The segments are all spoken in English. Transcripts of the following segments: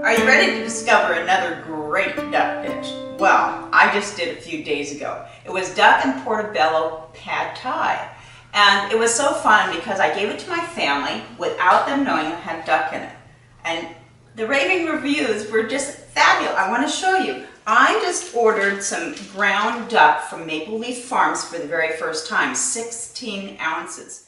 Are you ready to discover another great duck dish? Well, I just did a few days ago. It was Duck and Portobello Pad Thai. And it was so fun because I gave it to my family without them knowing it had duck in it. And the raving reviews were just fabulous. I want to show you. I just ordered some ground duck from Maple Leaf Farms for the very first time, 16 ounces.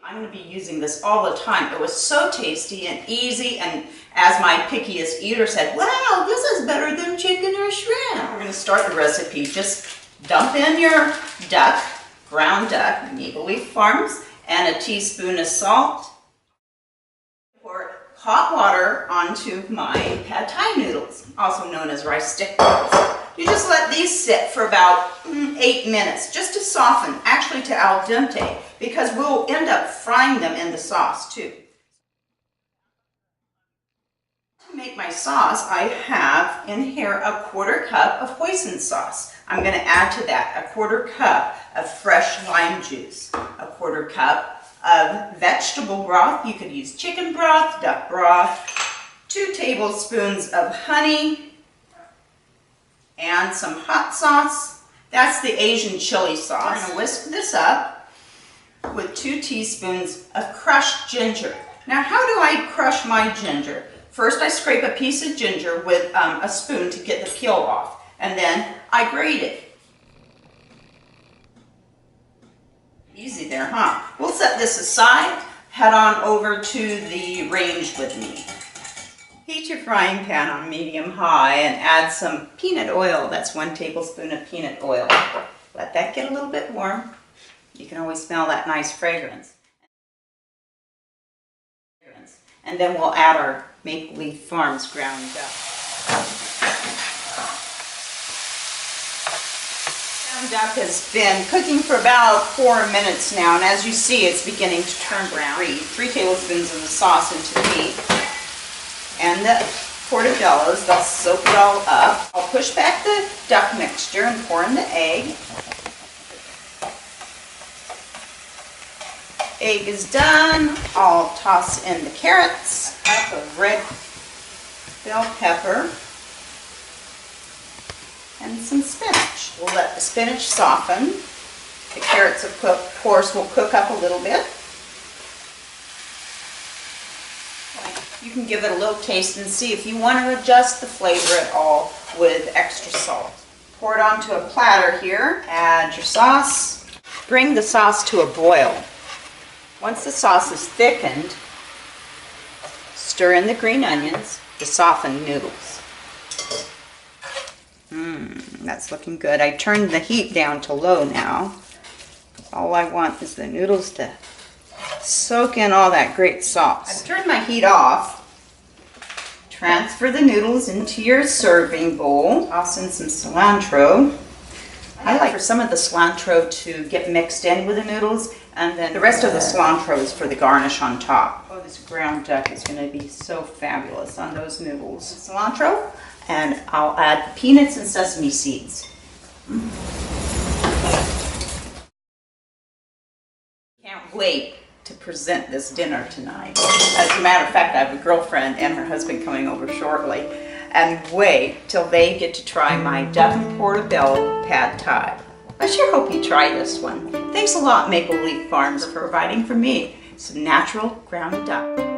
I'm going to be using this all the time. It was so tasty and easy, and as my pickiest eater said, wow, this is better than chicken or shrimp. We're going to start the recipe. Just dump in your duck, ground duck, Maple Leaf Farms, and a teaspoon of salt. Pour hot water onto my pad thai noodles, also known as rice stick noodles. You just let these sit for about 8 minutes, just to soften, actually to al dente, because we'll end up frying them in the sauce too. To make my sauce, I have in here a 1/4 cup of hoisin sauce. I'm going to add to that a 1/4 cup of fresh lime juice, a 1/4 cup of vegetable broth. You could use chicken broth, duck broth, 2 tablespoons of honey, and some hot sauce. That's the Asian chili sauce. We're going to whisk this up with 2 teaspoons of crushed ginger. Now, how do I crush my ginger? First, I scrape a piece of ginger with a spoon to get the peel off, and then I grate it. Easy there, huh? We'll set this aside. Head on over to the range with me. Heat your frying pan on medium-high and add some peanut oil. That's 1 tablespoon of peanut oil. Let that get a little bit warm. You can always smell that nice fragrance. And then we'll add our Maple Leaf Farms ground duck. Ground duck has been cooking for about 4 minutes now, and as you see, it's beginning to turn brown. 3 tablespoons of the sauce into the meat. And the portobellos, they'll soak it all up. I'll push back the duck mixture and pour in the egg. Egg is done. I'll toss in the carrots, a cup of red bell pepper, and some spinach. We'll let the spinach soften. The carrots, of course, will cook up a little bit. You can give it a little taste and see if you want to adjust the flavor at all with extra salt. Pour it onto a platter here. Add your sauce. Bring the sauce to a boil. Once the sauce is thickened, stir in the green onions, the softened noodles. That's looking good. I turned the heat down to low now. All I want is the noodles to soak in all that great sauce. I've turned my heat off. Transfer the noodles into your serving bowl. Toss in some cilantro. I like for some of the cilantro to get mixed in with the noodles, and then the rest of the cilantro is for the garnish on top. Oh, this ground duck is going to be so fabulous on those noodles. Cilantro, and I'll add peanuts and sesame seeds. Can't wait to present this dinner tonight. As a matter of fact, I have a girlfriend and her husband coming over shortly, and wait till they get to try my Duck and Portobello Pad Thai. I sure hope you try this one. Thanks a lot, Maple Leaf Farms, for providing for me some natural ground duck.